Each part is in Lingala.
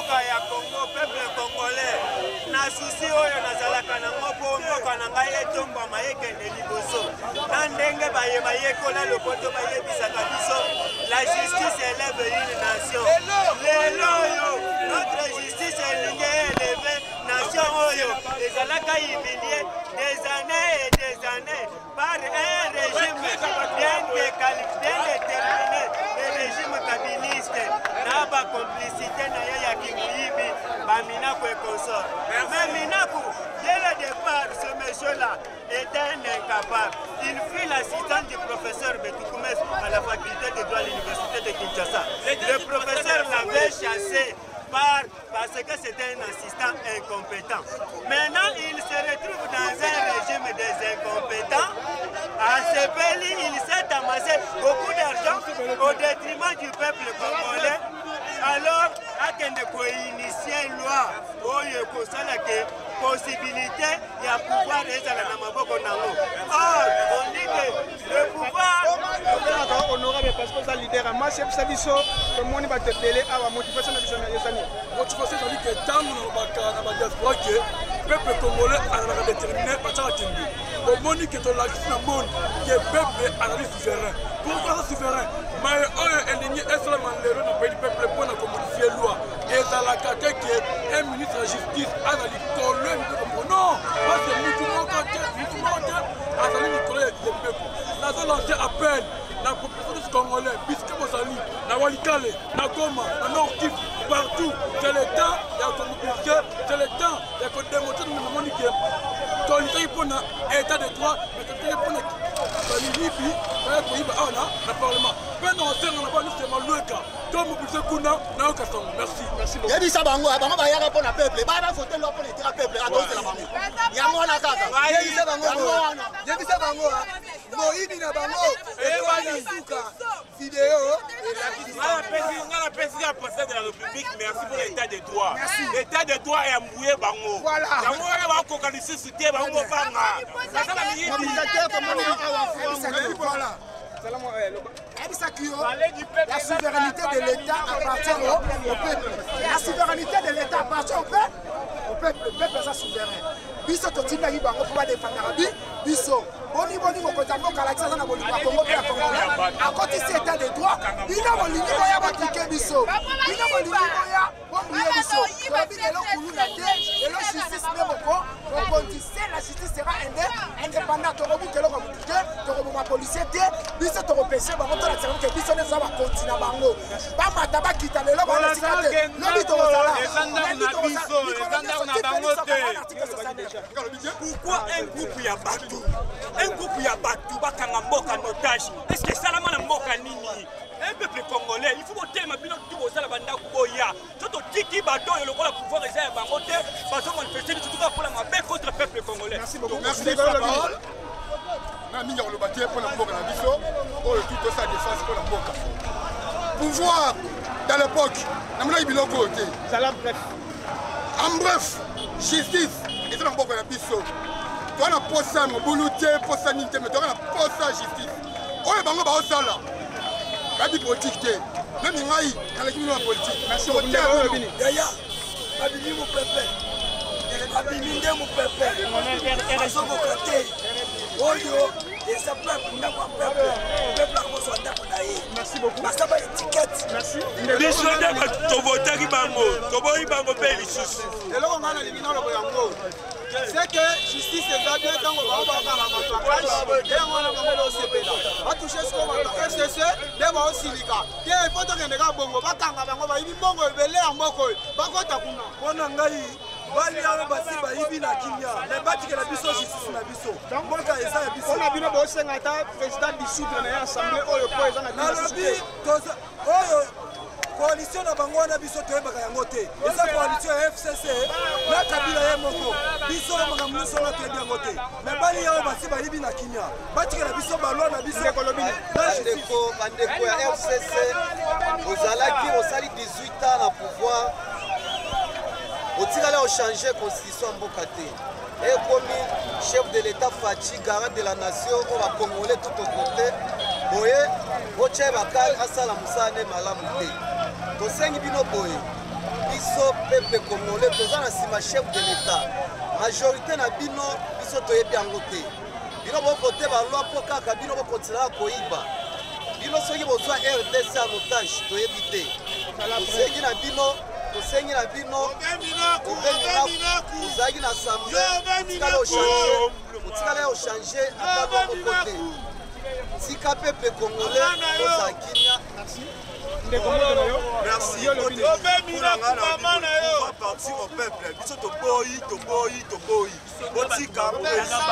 mboka ya Congo, peuple congolais. Na souci oyo nazalaka nango po mboka na ngai etombama ekende liboso. Na ndenge bayeba yekola lopoto bayebisaka biso, la justice élève une nation. Lelo oyo, notre justice elingi éleve nation oyo ezalaka humilié des années et des années par un régime bien déterminé, le régime kabiliste. Na ba complicité na ya Kimuyibi, Baminakou et consort. Mais Minakou, dès le départ, ce monsieur-là était un incapable. Il fut l'assistant du professeur Betoukoumès à la faculté de droit à l'université de Kinshasa. Le professeur l'avait chassé parce que c'était un assistant incompétent. Maintenant, il se retrouve dans un régime des incompétents. À ce pays, il s'est amassé beaucoup d'argent au détriment du peuple congolais. Alors, il faut initier une loi où possibilité de pouvoir être à la Maboko Nango. Or, on dit que le pouvoir. Honorable parce que ça leader, moi c'est ça biso, le monde va te télé à la motivation de la motivation, ça dit que tant dans la diaspora que le peuple congolais a déterminé par ça Kimbi. Au monde qui est là, qui monde que le peuple a la souverain. Pourquoi ça souverain? Mais on est aligné seulement le dans le pays du peuple pour la modifier la loi. Et ça la carte que un ministre de la justice a dans l'école. Non, parce que nous nous avons lancé appel la population du Congolais, puisque vous allez, na Walikale, na Goma, na Nord-Kivu, partout, c'est le temps de mobiliser, c'est le temps de démontrer que nous avons dit que l'État pour l'état de droit, mais que l'État pour Libye, le Parlement. Maintenant, on sait qu'on n'a pas justement le cas. Comme mobiliser Kuna, na Okasongo. Merci. Merci beaucoup. Il y a ça, Bango, Bango va y avoir pour le peuple. Il va y avoir pour le peuple. Il y a moi la carte. Il y a ça, Bango. Il y a ça, Bango. Moïdi na Bango. Vidéo. On a président président de la République, merci pour l'état de droit. L'état de droit est mouillé Bango. Voilà. La souveraineté de l'État appartient au peuple. La souveraineté de l'État appartient au peuple. Le peuple est souverain. Biso totina yibango pour défendre biso. Boni mokotambo kalaxa na boni ba Congo pe Congo. À côté c'est état de droit, ina bolingi boya batike biso. Ina bolingi boya bombuye biso. Tobi lelo kuluna te, lelo justice nemoko, on condisait la justice sera indépendante. Torobu kelo ko mutike, torobu ma policier te, biso toro pêcher ba moto la tsama ke biso ne za ba continue bango. Ba mata ba kita lelo ba la sikate. Lobi to zala. Pourquoi un groupe ya Batou? Un groupe ya Batou bakanga mboka en otage. Est-ce que ça la mana mboka nini? Un peuple congolais, il faut voter ma bino tout ça la banda kuboya. Toto tiki bato et le pouvoir réserve bangote parce qu'on manifester tout pour la mabe contre le peuple congolais. Merci beaucoup. Merci de la parole. Na minyo le bâtir pour la mboka na biso, oh tout ça défense pour la mboka. Pouvoir dans l'époque, na mona ibilo côté. Salam bref. En bref, justice et dans mboka na biso. Toi na posa mbuluté, posa nité, mais toi na posa justice. Oh bango ba osala. Kadi politique te. Même ngai, na l'équipe de politique. Merci beaucoup. Yaya. Abini mon peuple. Abini mon peuple. Masoko kate. Oyo, et ça peut pour notre peuple. Peuple a besoin d'aller. Merci beaucoup. Parce que étiquette. Merci. C'est que justice est bien dans le et on va toucher ce qu'on va FCC, les va aussi les gars. Il faut que les gars bongo, bakanga bango ba ibi bongo belé en moko, bakota kuna. Bona ngai bali aba basi ba ibi na kinya. Mais batike la biso justice na biso. Donc mboka eza ya biso. On a bino bo senga ta président du sud na assemblée oyo po eza na biso. Oyo coalition na bango na biso toyebaka yango te. Eza coalition ya FCC na Kabila ye moko. Biso na makambo nyonso na toyebi yango te. Mais bali yawo basi bayibi na kinya. Batikela biso balwa na biso ekolobi. Bandeko ya FCC ozalaki osali 18 ans na pouvoir. Otikala ochange constitution ya mboka te. Ekomi chef de l'État Fachi, garant de la nation, on va congolais tout au côté. Boye, Boche Bakal, Asala Moussane, Malam Te. Tosengi bino boye. biso peuple congolais toza na nsima chef de l'état majorité na bino biso toyebi yango te bino bovote balwa mpo kaka bino bokontinaka koyiba bino soki bozwa rdc en otage toyebi te tosengi na bino ozalaki na assemblée otikala ya ochange ata moko te tika peuple congolais ozala kimia. Merci. Parti au peuple. Biso toboyi. Botika président a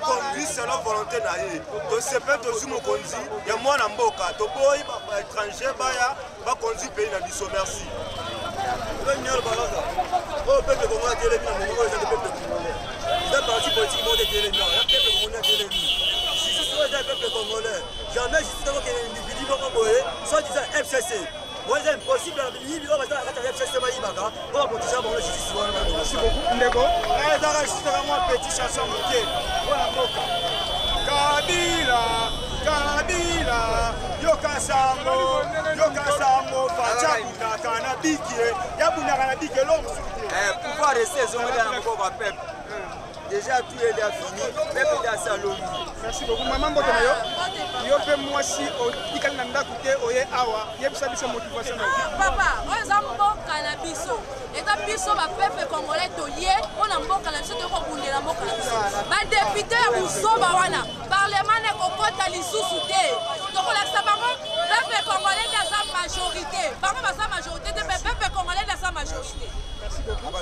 conduit selon volonté na ye. To sepe to zumo konzi ya mwana mboka. Toboyi ba étranger baya ba conduire pays na biso. Merci. Le nyol balaza. O peuple congolais télé na mongo za peuple congolais. C'est parti politique monde télé na. Ya peuple congolais télé. Si ce soit un peuple congolais, jamais je suis dans quel individu va boyer soit disant FCC. C'est impossible à vivre parce que la FCC va y bagarre. On va protéger mon justice. Merci beaucoup. Ndeko. Et dans la justice moi petit chanson moké. Voilà boka. Kabila yoka sango facha kuna bikie ya bunaka na bikie lo musuki. Pouvoir rester zonga na moko ba peuple. Déjà tout est déjà fini, mais peut à Salomé. Merci beaucoup. Maman Botonayo, yo moi si au Ikananda Kouté, Oye Awa, Yepsa Biso motivation. Papa, on est en bon cannabiso. Et ta biso va peuple congolais toyé, on a un bon cannabiso, on a bundé la moka. Ma député Rousseau Bawana, parlement n'est qu'au côté à l'issue-souté. Donc on a ça par contre, peuple congolais dans sa majorité. Par contre, sa majorité, peuple congolais dans sa majorité. Merci beaucoup.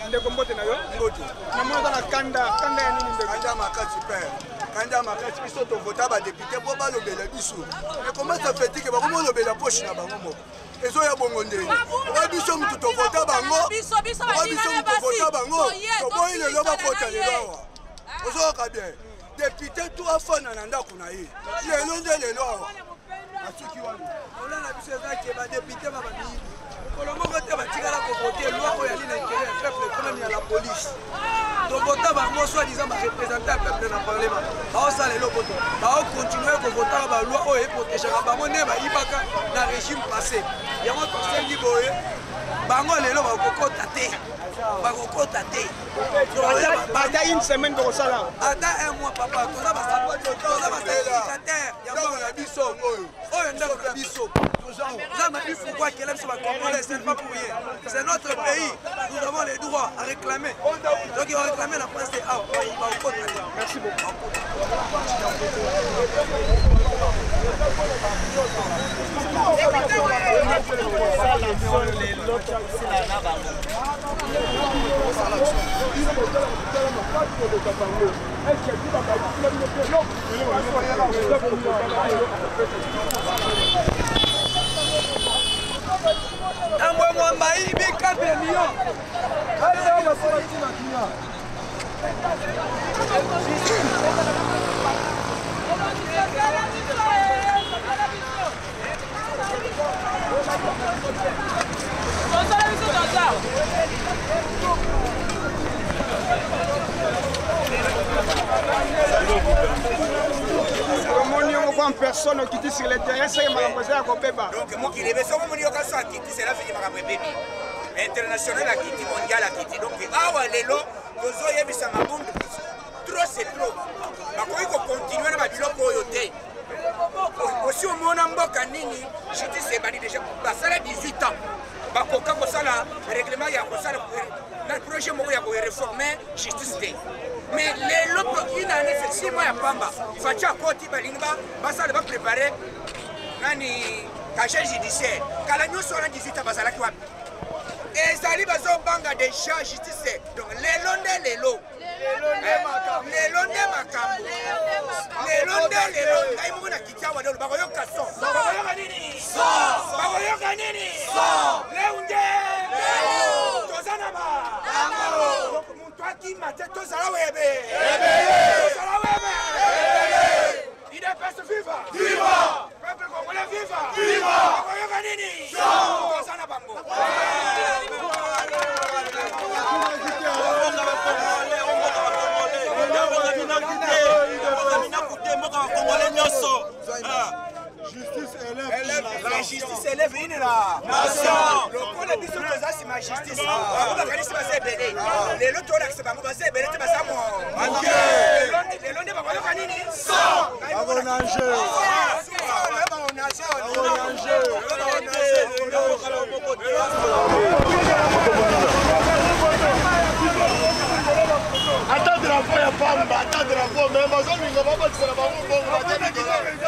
Ndeko mbote na yo? Mbote. Maman dans la kanda ya nini ndeko? Kanda makati père. Kanda makati biso to vota ba député po ba lobela biso. Mais comment ça fait que ba ko lobela poche na bango moko? Ezo ya bongo ndenge. Ba biso mutu to vota bango. Biso ba dinga ba vota bango. To boyi le loba vota le lowa. Ozo ka bien. Député to afana na ndako na ye. Lelo ndele lowa. Asuki wanu. Ona na biso za ke ba député ba ba ni. Colombo vote batikala kovoter loi oyo ali na intérêt ya peuple ekonomi ya la police tovota bango soi-disant bareprésente ya peuple na parlement baosala eloko te baokontinue kovotaka baloi oyo eprotegaka bango nde bayibaka na régime passé yango tosengi boye bango lelo bakokota te ata une semaine tokosala ata un mois papa toza basapotozabasaéducateur yango na biso oyo ndako na biso pourquoi qu'elle aime sur la Congolais, ce n'est pas pour rien. C'est notre pays. Nous avons les droits à réclamer. Donc ils vont réclamer la place des arbres. Merci beaucoup. Moi, maïs, bika bénion. Allez, on va faire un petit en personne qui dit sur le terrain, c'est ma à Kobeba. Donc, moi qui l'ai sauvé, c'est la fille de bébé. International à Kiti, mondial à Kiti. Donc, awa lelo, nous avons mis ça ma bombe. Trop, c'est trop. Par contre, il faut continuer à dire que aussi au monde en Boka Nini, je dis c'est bani déjà, ça a 18 ans. Bakoka kosala règlement ya kosala na projet moko ya ko réformer justice té. Mais les lobes une année c'est 6 mois ya pamba. Facha koti balinga basala ba préparer nani casier judiciaire. Kala nyoso na 18 ans basala ki wapi. Et sali bazo banga déjà justice. Donc les londe les lots. Les londe makambo. Les londe les lots. Ngai mona kitawa do bakoyo kaso. Bakoyo kanini? So. Bakoyo kanini? So. Leunde. Leo. Tozana ba. Bango. Donc muntu akimate tozala webe. Ebe. Tozala webe. Ebe. IDPS viva. Viva. Peuple congolais viva. Viva. Bakoyo kanini? So. Tozana bango. La justice élève nini na lokola biso toza nsima justice bango bakanisi baza ebele lelo tolakisa bango baza ebele te baza lelo nde bakoyoka nini ata drapo ya pamba ata drapo me bazolinga babatisela bango bongo badepute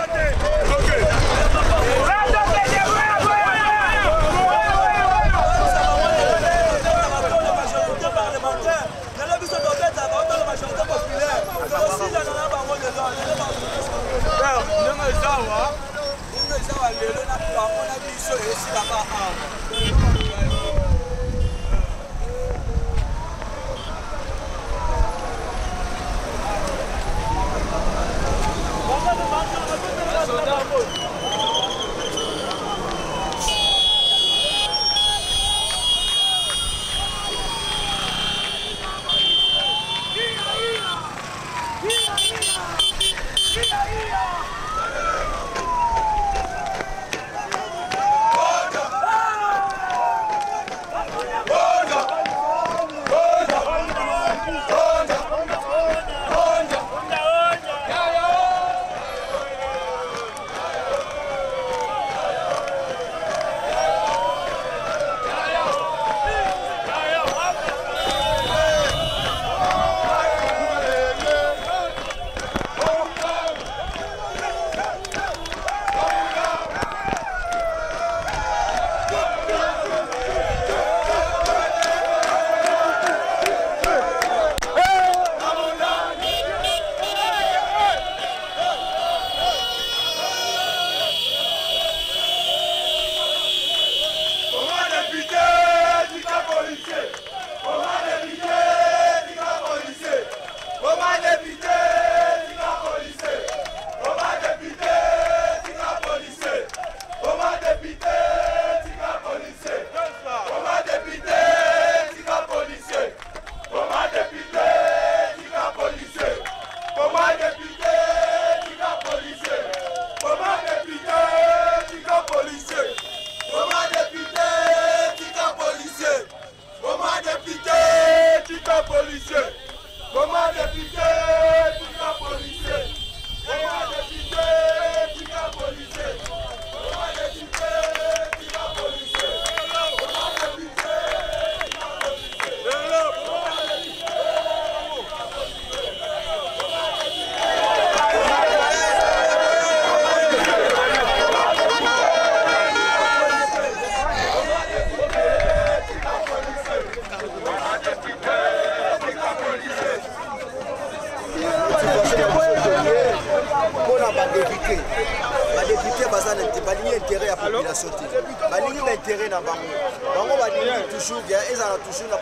balingi intérêt ya population te balingi baintérêt na bango bango balingi toujours ezala toujours na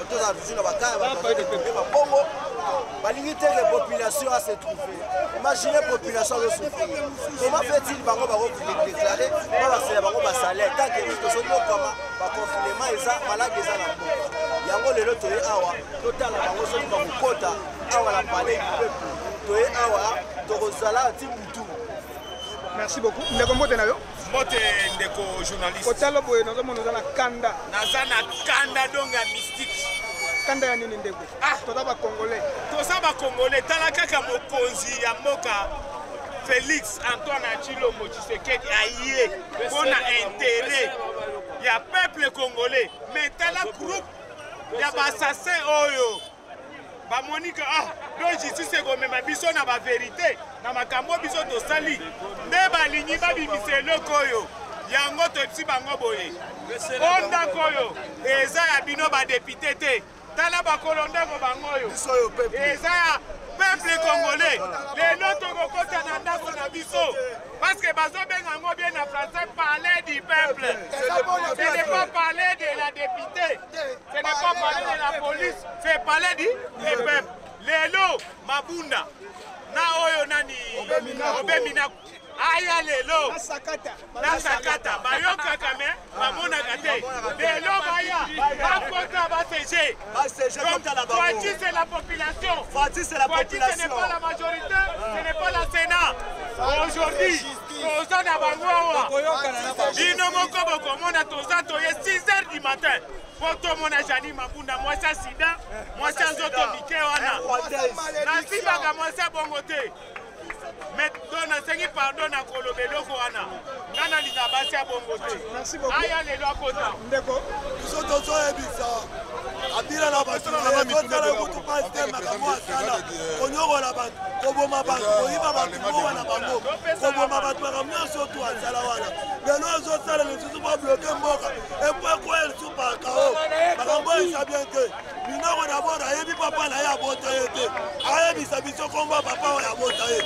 bakaya babongo balingi te que population a se trouver. Imaginez population a souffrir. Comment fait-il bango déclarer babasala bango basalaire tant que tozomokama baconfinement eza malade eza na mboka yango lelo toye awa totala bango soki bakokota awa na palais du peuple toye awa tokozala ti mutu. Merci beaucoup. Ndeko mbote na yo? Mbote ndeko journaliste. Kotalo boye nazomona na kanda. Naza na kanda donc ya mystique. Kanda ya nini ndeko? Toza ba Congolais. Toza ba Congolais tala kaka mokonzi ya mboka Félix Antoine Tshilombo Tshisekedi aye pona intérêt ya peuple congolais. Mais tala groupe ya ba assassin oyo. Ba Monica donc justice ekomema biso na ba vérité na makambo biso tosali nde balingi babimisa eloko oyo yango toyebisi bango boye ondako oyo eza ya bino badepute te tala bakolo ndeko bango oyo eza ya peuple congolais lelo tokokota na ndako na biso parce que bazobenga yango bien na français palais du peuple. Ce n'est pas parler de la députée, ce n'est pas parler de la police, c'est parler du peuple. Lelo Mabunda na oyo nani Obemina aya lelo nasakata bayoka kame bamonaka te lelo baya bakota baseje Fati c'est la population, Fati ce n'est pas la majorité, ce n'est pas la Sénat, Aujourd'hui, toza na bango awa. Bino moko bokomona toza toye 6h du matin. Po tomona Jani Mabunda mwasi ya sida, mwasi ya nzoto mike wana. Nasibaka mwasi ya bongo te. Mais nasengi pardon na koloba eloko wana. Nga nalinga basi ya bongo te. Aya lelo akota. Ndeko. Biso tozoyebisa. Abila na bato ezotala kutu pasi te makambo asala. Konyokola bato, koboma bato, koyiba bato moko na bango. Koboma bato makambo nyonso oyo asala wana. Lelo ezosala lisusu babloke mboka. Epo ekoya lisusu bakao. Makambo eza bien te. Minoko na bona ayebi papa na ye abota ye te. Ayebisa biso kombo papa oyo abota ye.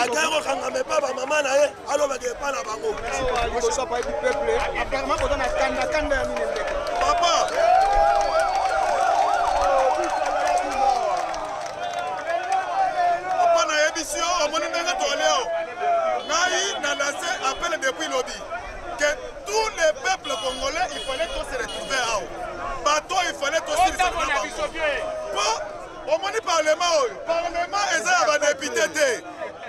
Akei kokangama epa bamama na ye alobaka epa na bango. Liboso pa yebi peuple. Apparemment koza na kanda ya nini ndeko. Papa. Papa na yebi si o omoni ndenge toleo. Ngai na lancé appel depuis lobby que tous les peuples congolais il fallait tous se retrouver là. Bateau il fallait tous se retrouver. Pour omoni parlement oyo. Parlement eza ya ba député te.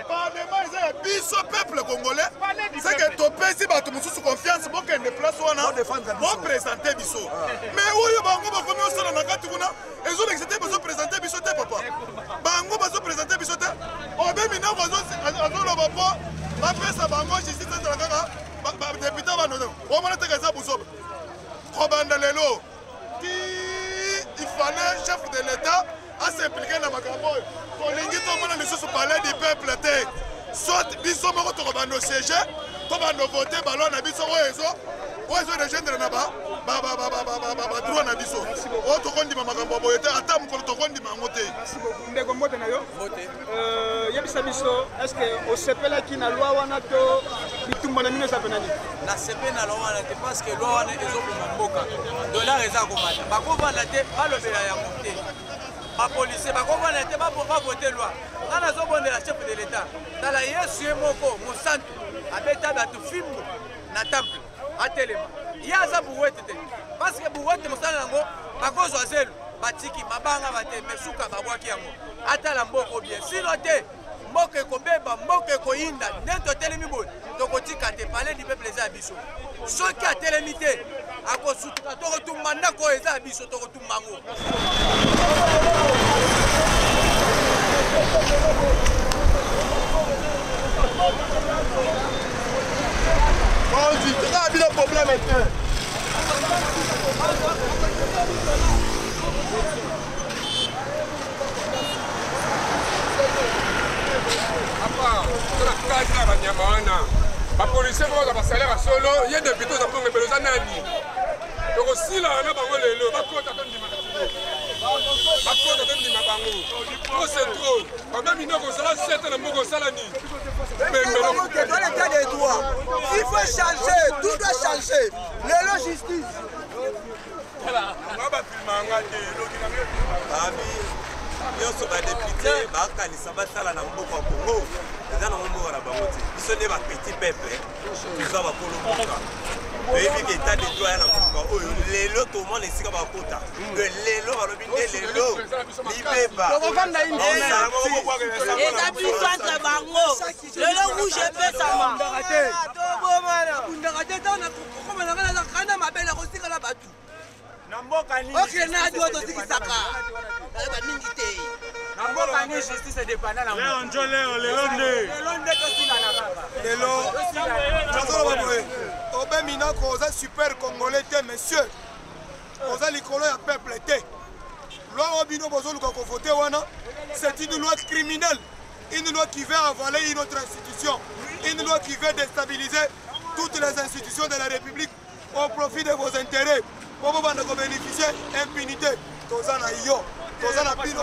Parlement eza ya biso peuple congolais. C'est que topesi bato mususu confiance pour que ne place wana pour présenter biso. Mais oyo bango bakomi osala na kati kuna ezo l'exité bazo présenter biso te papa. Bango bazo présenter biso te. Obe mina bazo azoloba po bapesa bango justice ezala kaka député banono. Omona te kaza busoba. Kobanda lelo. Il fallait chef de l'État à s'impliquer dans ma campagne. Kolingi tomona lisusu parler du peuple te. Soit biso moko tokobanda siège, tobanda voter ballon na biso oyo rejoindre na ba droit na biso. O tokondima makambo boye te ata mokolo tokondima yango te. Merci beaucoup. Ndeko mbote na yo. Mbote. Yebisa biso, est-ce que osepelaki na loi wana to bitumba na mino sapenani? Na sepe na loi wana te parce que loi wana ezokoma mboka. Dollar eza komata. Bakovanda te balobela yango te. Ba policier bakovanda te bavote loi. Ngana zobondela chef de l'État. Tala Yesu moko mosantu abeta bato fimbo na temple atelema. Yaza buwete te. Parce que buwete mosala yango bakozwa zelo batiki mabanga bate mesuka babwaki yango. Atala mboko bien. Sino te mboka ekobeba mboka ekoyinda nento telemi boye tokotika te parler du peuple eza biso. Soki atelemi te akosutuka tokotumba ndako eza biso tokotumba ngo. On dit que ça a bien problème maintenant. Kaka banyama wana bapolisier moko basalaire solo ye député za bongo beloza nani tokosila na bango lelo bakota tondima bango c'est trop quand minoko sala 7 na moko sala ni dans l'état des droits il faut changer tout doit changer lelo justice ngaba filmanga te abi nyonso badepute bakanisa basala na mboka Congo eza na mboka na bango te biso nde bapetit peuple tuza bakolo mboka oyebi ke état de droit ya na mboka oyo lelo tomona esika bakota que lelo balobi nde lelo libeba eza biso entre bango lelo rouge epesama kundaka te tana kokomana kana kana mabele kosikala batu na mboka nini okena adi oyo tosikisaka naleba mingi te na mboka nini justice edépenda na lelo njo lelo nde tosila na kaka lelo nazoloba boye obe minako oza super congolais te monsieur oza likolo ya peuple te loi oyo bino bozoluka kovote wana c'est une loi criminelle une loi qui veut avaler une autre institution une loi qui veut déstabiliser toutes les institutions de la République au profit de vos intérêts pour vous bénéficier impunité toza na yo toza na bino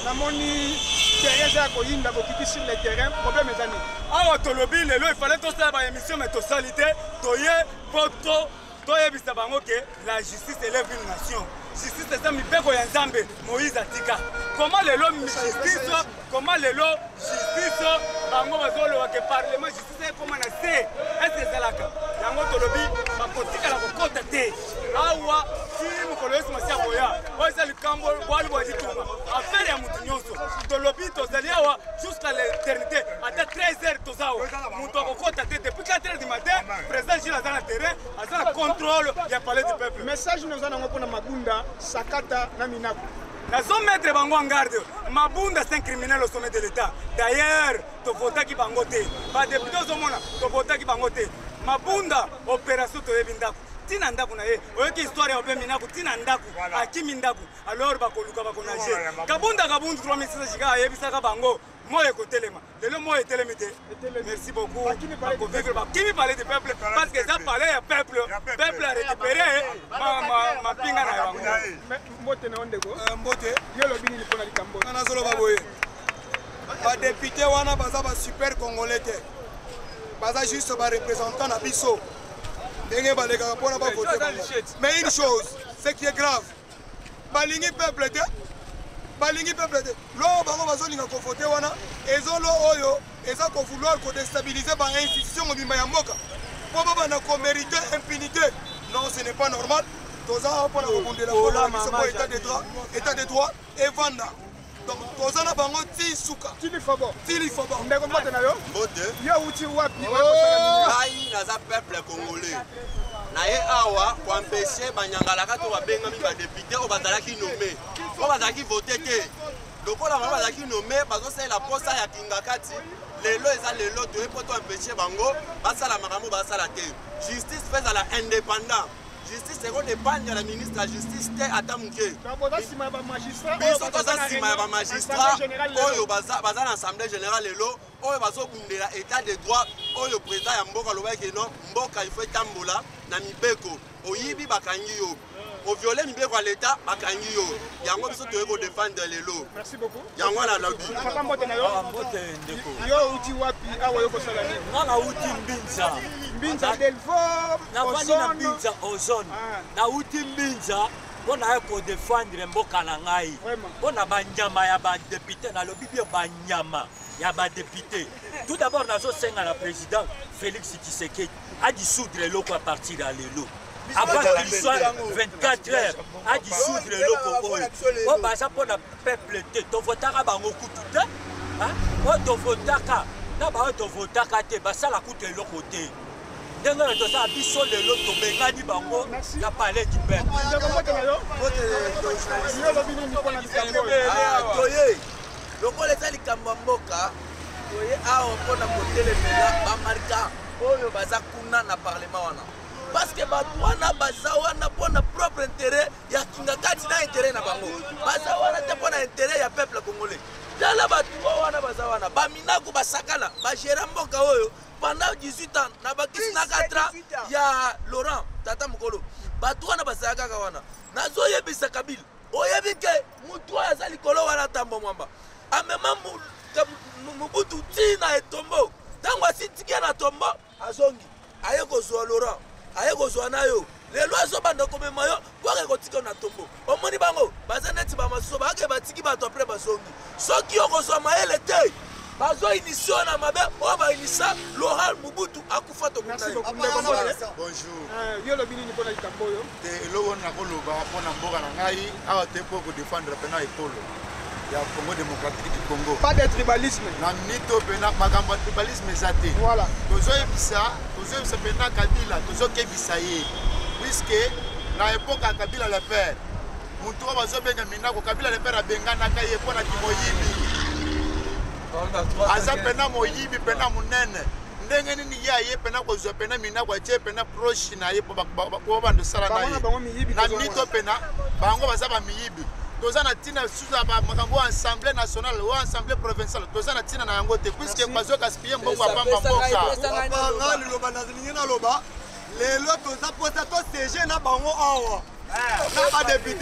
namoni terrain ya koyinda bokiti sur le terrain problème ezani awa tolobi lelo il fallait tosala ba émission mais tosali te toye poto toyebisa bango ke la justice élève une nation justice eza mibeko ya nzambe Moïse atika comment lelo justice bango bazoloba ke parlement justice ekoma na se ese ezalaka yango tolobi bakotikala kokota te awa si mokolo yesu masi akoya oyo eza likambo bwali bwazitunga affaire ya motu nyonso tolobi tozali awa jusqu'à l'éternité ata 13 heures toza awa moto akokota te depuis 4 heures du matin président Gilles aza na terrain aza na contrôle ya palais du peuple message noza nango mpona Mabunda Sakata na Minaku nazomettre bango en garde. Mabunda c'est un criminel au sommet de l'État. D'ailleurs tofotaki bango te badepute ozomona tofotaki bango te Mabunda opération toyebi ndako tina ndako na ye oyoki histoire ya obe Minaku tina ndako akimi ndako alors bakoluka bakonage kabunda 3600 jika ayebisaka bango moye kotelema lelo moye etelemi te merci beaucoup bakovivre bakimi parler du peuple parce que ça parler ya peuple a récupéré mapinga na yango mbote na ondeko mbote yo lobi nini mpona likambo nazoloba boye badepute wana baza basuper congolais te baza juste bareprésentant na biso ndenge balekaka mpona bavote mais une chose ce qui est grave balingi peuple te lo bango bazolinga kovote wana ezolo oyo eza kovouloir kodestabiliser bainstitution mobimba ya mboka mpo babana komérite impunité non ce n'est pas normal toza mpona kobundela mboka biso po état de droit evanda donc toza na bango ti suka tilifobo ndeko mbote na yo mbote yo uti wapi ngai naza peuple congolais na ye awa koampeshe banyangalaka to babengami badepute oyo bazalaki nome oyo bazalaki vote te lokola bango bazalaki nome bazosalela posa ya kingakati lelo eza lelo toye mpo toampeshe bango basala makambo basala te justice mpe ezala indépendant justice ekodépendre na ministre ya justice te ata moke biso toza nsima ya bamagistrat oyo baza na assemblée générale lelo oyo bazobundela état de droit oyo président ya mboka alobaki no mboka ifo etambola na mibeko oyibi bakangi yo oviole mibeko ya leta bakangi yo yango biso toye kodéfendre lelo yango wana lobi yo uti wapi awa yo kosala nini nga uti mbinza delvo navandi na mbinza ozone nauti mbinza mpo naye kodefendre mboka na ngai mpo na banyama ya badepute nalobi bie banyama ya badepute tout d'abord nazosenga na président Félix Tshisekedi adissoudre eloko à partir ya lelo avant qu'il soit 24 heures adissoudre eloko oyo oyo baza mpo na peuple te tovotaka bango kutu te oyo tovotaka na baoyo tovotaka te basala kutu eloko te ndenge oyo tozala biso lelo tobengani bango na palais du peuple toye lokola eza likambo ya mboka toye awa mpona kotelemela bamarika oyo baza kuna na parlement wana parce que bato wana baza wana mpona propre intérêt ya kingakati na intérêt na bango baza wana te mpona intérêt ya peuple congolais tala bato wana baza wana baminaku basakana bagera mboka oyo pendant 18 ans na bakisi na 4 ans ya Laurent tata mokolo bato wana basaka kaka wana nazoyebisa Kabila oyebi ke mutu oyo aza likolo wana tambo mwamba amema Mobutu tina etombo ntango asitikia na tombo azongi aye kozwa Laurent aye kozwa na yo lelo azobanda komema yo kwake kotika na tombo omoni bango baza neti bamasuso bake batiki bato apres bazongi soki yo kozwa mayele te bazo inisio na mabe oyo bainisa Laurent Mobutu akufa tokuna yo lobi nini mpona likambo oyo te eloko nakoloba mpona mboka na ngai awa te mpo kodefendre pena ekolo ya Congo démocratique du Congo. Pas de tribalisme. Na mito pena makambo ya tribalisme eza te. Voilà. Tozoyebisa pena Kabila tozokebisa ye puisque na époque ya Kabila le père mutu oyo bazobenga Minako Kabila le père abenganaka ye mpo na kimoyibi aza pena moyibi pena monene ndenge nini ye aye pena kozwa pena Minako atie pena proche na ye po bandosala na ye na mito pena bango baza bamiyibi toza na tina suza makambo assemblée nationale ou assemblée provinciale toza na tina na yango te puisque bazo gaspiller mbongo apamba mboka liloba na zilingi na loba lelo toza posa to CG na bango awa na badepute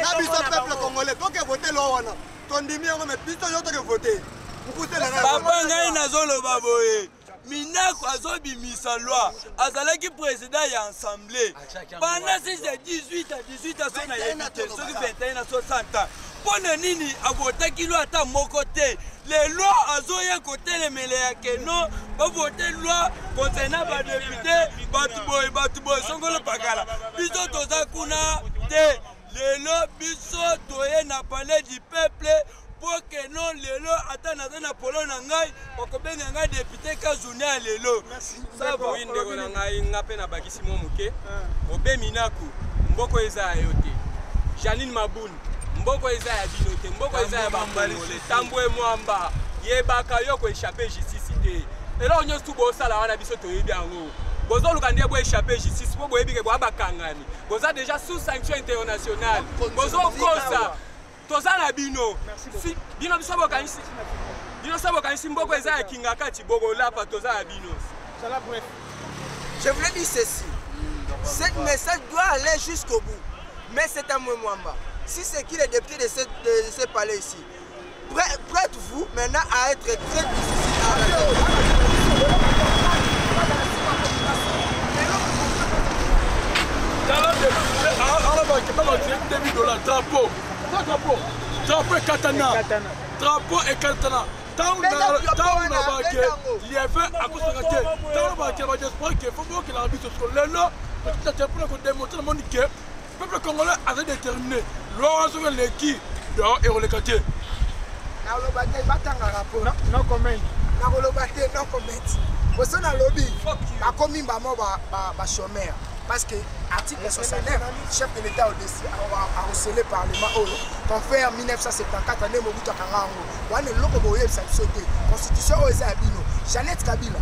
na biso peuple congolais toke vote lo wana tondimi yango mais biso yo toke vote papa ngai nazoloba boye Minako azobimisa loi azalaki président ya assemblée pendant 18 ans sona yebite soki 21 à 60 ans mpona nini avotaki loi ata moko te lelo azoya kotelemela ya keno bavote loi concernant badepute bato boye songolo pakala biso toza kuna te lelo biso toye na palais du peuple po que non lelo ata naza na polo na ngai bakobenga ngai député ka journée ya lelo ça va ndeko na ngai nga pe na bakisi mo moke obe minaku mboko eza ya yo te Janine Mabun mboko eza ya bino te mboko eza ya bambole tambwe mwamba yebaka yo ko échapper justice te elo nyonso tu bosala wana biso toyebi yango bozoluka nde bo échapper justice po boyebi ke bo abakangani boza déjà sous sanction internationale bozokosa toza na bino bino biso bokanisi bino so bokanisi mboko eza ya kingakati bokolapa toza na bino. Je voulais dire ceci, ce message doit aller jusqu'au bout, mais c'est un Mwamba. Si c'est qui les députés de ce palais ici, prêtez-vous maintenant à être très difficile à drapeau et katana. Drapeau et katana. Tant il y avait à cause de la il faut que l'arbitre soit là. Pour démontrer le monde que le peuple congolais a déterminé. L'on l'équipe dehors et on les quartiers. Non comment. Non comment. Vous êtes dans le lobby. Comme il va chômeur. Parce que l'article 69, chef de l'État a recelé le Parlement qu'on fait en 1974 année Mobutu Karango. On est loco boye ça sauté. Constitution aux Abino. Jeannette Kabila,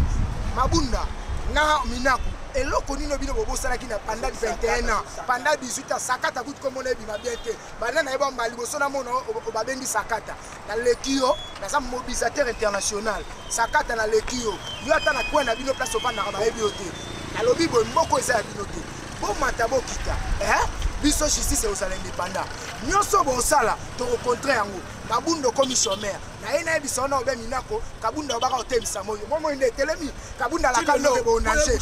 Mabunda, na Minaku. Et loco ni no bino bobo sala qui n'a pendant 21 ans, pendant 18 ans, Sakata bout comme on est bien bien. Banana eba mbali bosona mono obabengi Sakata. Dans le Kio, dans un mobilisateur international. Sakata dans le Kio. Yo ata na kwa na bino place au bana ba ebioté. Alobi bo mboko eza binote bo matabo kita biso justice aux indépendants nyonso bo sala to au contraire yango kabundo commissionnaire na ina biso na obe minako kabunda obaka otemisa moyo momo inde telemi kabunda la kalo bo nanger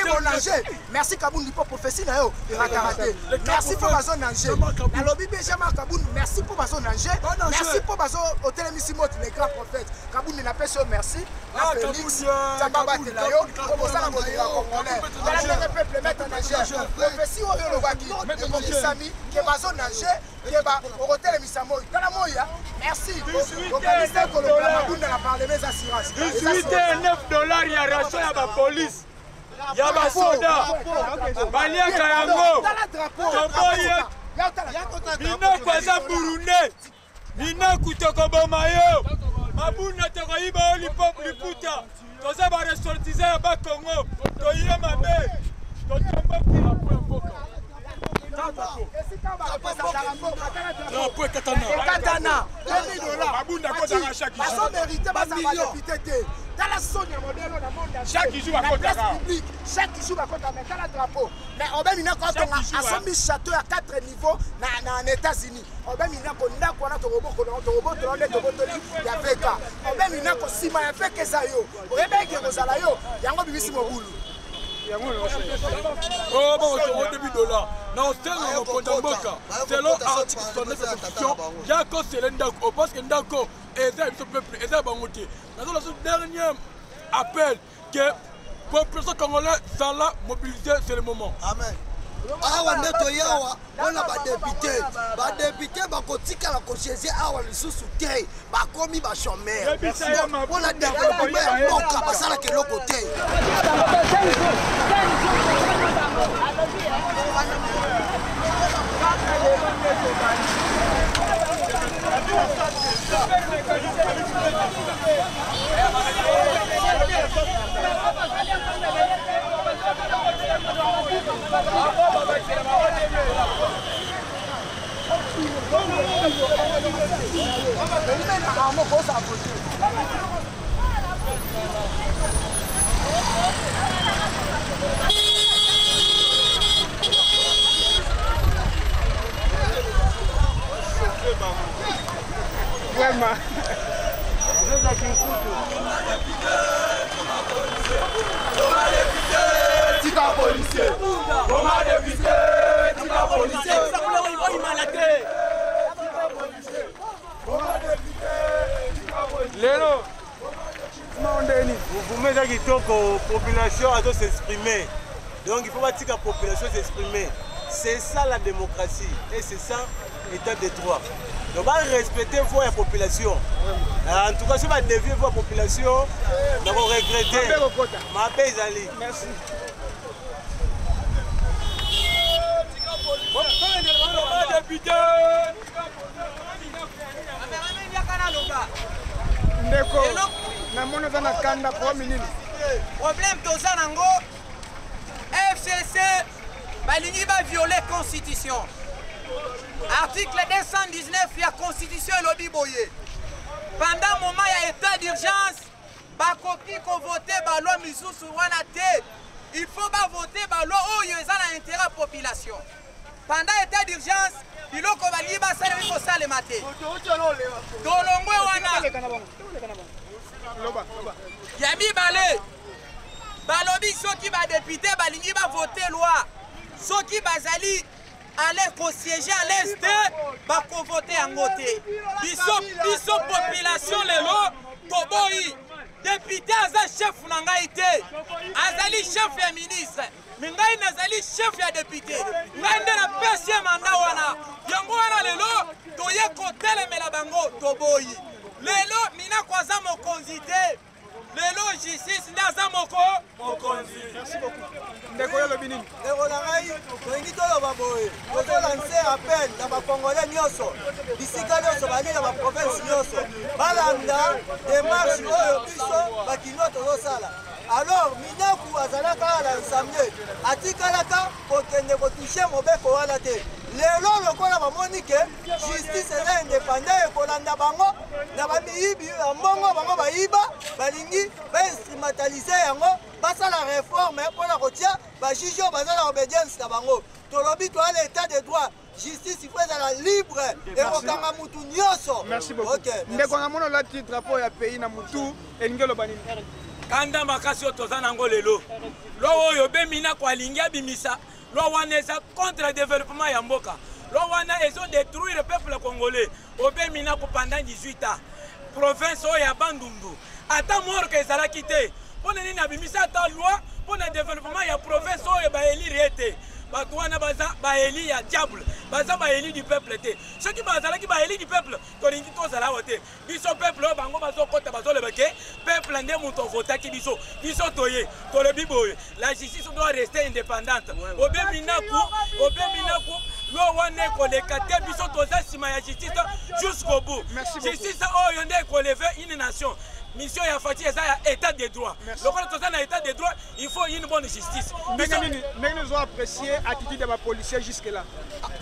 bo nanger merci kabundi pour prophétie na yo raté merci pour bazo nanger alobi benjamin kabunda merci pour bazo nanger merci pour bazo otelemi simot les grands prophètes kabundi na peso merci na Félix Tababa Telayo pour sala mo congolais le peuple mettre en nager prophétie oyo lo baki Sami qui bazo nager qui ba otelemi samoy tala moya merci. 18 $9 ya ration ya ba police ya ba soda baliaka yango toboye minoko aza burunde minoko tokoboma yo mabunda tokoyiba yo liputa toza baresortize ya bakongo toye mabe Drapeau et katana. Chaque jour à côté chaque jour à côté mais drapeau mais obemina quand on a sombi château à 4 niveaux na États-Unis obemina ko ndako na to roboko to botoli ya veka obemina ko sima ya veka za yo oyebeke ko zala yo yango bibisi mobulu. Oh bon, au début de là, non, c'est le Kodamboka. C'est l'article 69 de la Constitution. Il y a que c'est l'Endako. Parce que l'Endako est ce peuple, est Bangoté. Dans le dernier appel que la population congolaise s'en l'a mobilisé, c'est le moment. Amen. Awa ndeto yawa wana badepute bakotika la kocheze awa lisusu te bakomi bachomere wana développement ya mboka basalaka eloko te. Lelo, vous mettez qui la population à s'exprimer. Donc il faut pas que la population s'exprimer. C'est ça la démocratie et c'est ça l'état de droit. Donc, on va respecter la population. En tout cas, si on va dévier la population, on va regretter. Ma paix, Zali. Merci. Ndeko, namona za nakanda kwa minini. Problème toza nango FCC balingi ba violer constitution. Article 219 ya constitution elobi boye. Pendant moment ya état d'urgence, bakoki ko voter ba loi misusu wana te. Il faut ba voter ba loi oyo eza na intérêt population. Pendant état d'urgence, biloko balingi basala biko salema te. Tolongwe wana. Ya mibale balobi soki badepute balingi bavote loi soki bazali ale kosiéger à l'est bakovote yango te biso population lelo toboyi député aza chef na ngai te azali chef ya ministre me ngai nazali chef ya député ngai nde napesi ye manda wana yango wana lelo toye kotelemela bango toboyi lelo mina kwaza mokonzi te lelo justice ndaza mokonzi. Merci beaucoup. Ndeko yalo binini. Ndeko na ngai tolingi toloba boye tozolanse appel na bakongole nyonso bisika nyonso bali na baprovince nyonso balanda démarche oyo biso bakino tozosala. Alors minaku azalaka à l'Assemblée atikalaka kokende kotushe mobeko wana te lelo lokola bamoni ke justice eza indépendant ekolanda bango na bamiyibi ya mbongo bango bayiba balingi bainstrumentalize yango basala réforme mpona kotia bajuge oyo baza na obédience na bango tolobi toala état de droit justice il faut ezala libre ekokanga mutu nyonso. Merci beaucoup. Ndeko na mono lati drapeau ya pays na mutu elingi oloba nini? Kanda makasi oyo toza nango lelo lo oyo bemina kwa alingi abimisa lo wana eza contre le développement ya mboka lo wana ezo détruire le peuple congolais obemina ko pendant 18 ans province oyo ya Bandundu ata morke ezalaki te mpona nini abimisa ata loi mpona développement ya province oyo baelire ete bato wana baza baeli ya diable baza baeli du peuple te soki bazalaki baeli du peuple tolingi tozala awa te biso peuple oyo bango bazokota bazoloba ke peuple nde moto ovotaki biso toye tolobi boye la justice doit rester indépendante obeminaku lo wana ekoleka te biso toza nsima ya justice jusqu'au bout justice oyo nde ekoleve une nation mission ya fati eza ya état de droit. Lorsque tu es dans l'état de droit, il faut une bonne justice. Mais nous avons apprécié l'attitude de la police jusque-là.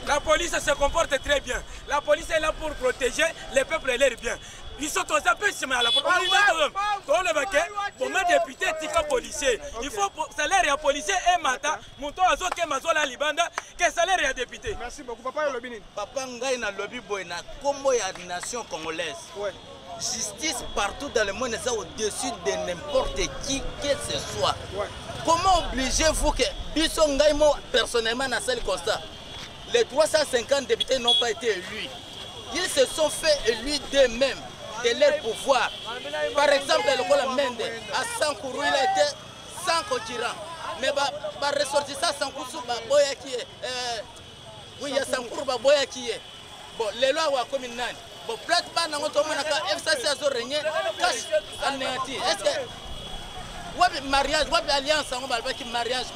La police se comporte très bien. La police est là pour protéger les peuples et leurs biens. Ils sont tous un peu similaires à la police. Pour le député, tika policier. Il faut salaire à policier et mata. Mouton azo ke mazola libanda que salaire à député. Merci beaucoup. Papa Lobini. Papa ngai na lobby boy na kombo ya nation congolaise. Ouais. Justice partout dans le monde est au-dessus de n'importe qui que ce soit. Ouais. Comment obligez-vous que Bissongaïmo personnellement dans ce constat, les 350 députés n'ont pas été élus. Ils se sont fait élus d'eux-mêmes, de leur pouvoir. Par exemple, le Mende, à Sankourou, il a été sans Kotiran. Mais par ressortissant Sankourou, Boya qui est. Oui, il y a Sankourou, Boya qui est. Bon, les lois sont comme une nane. Bon, peut-être pas dans notre monde, FCC a régné, cache anéanti. Est-ce que. Mariage, alliance, on va mariage.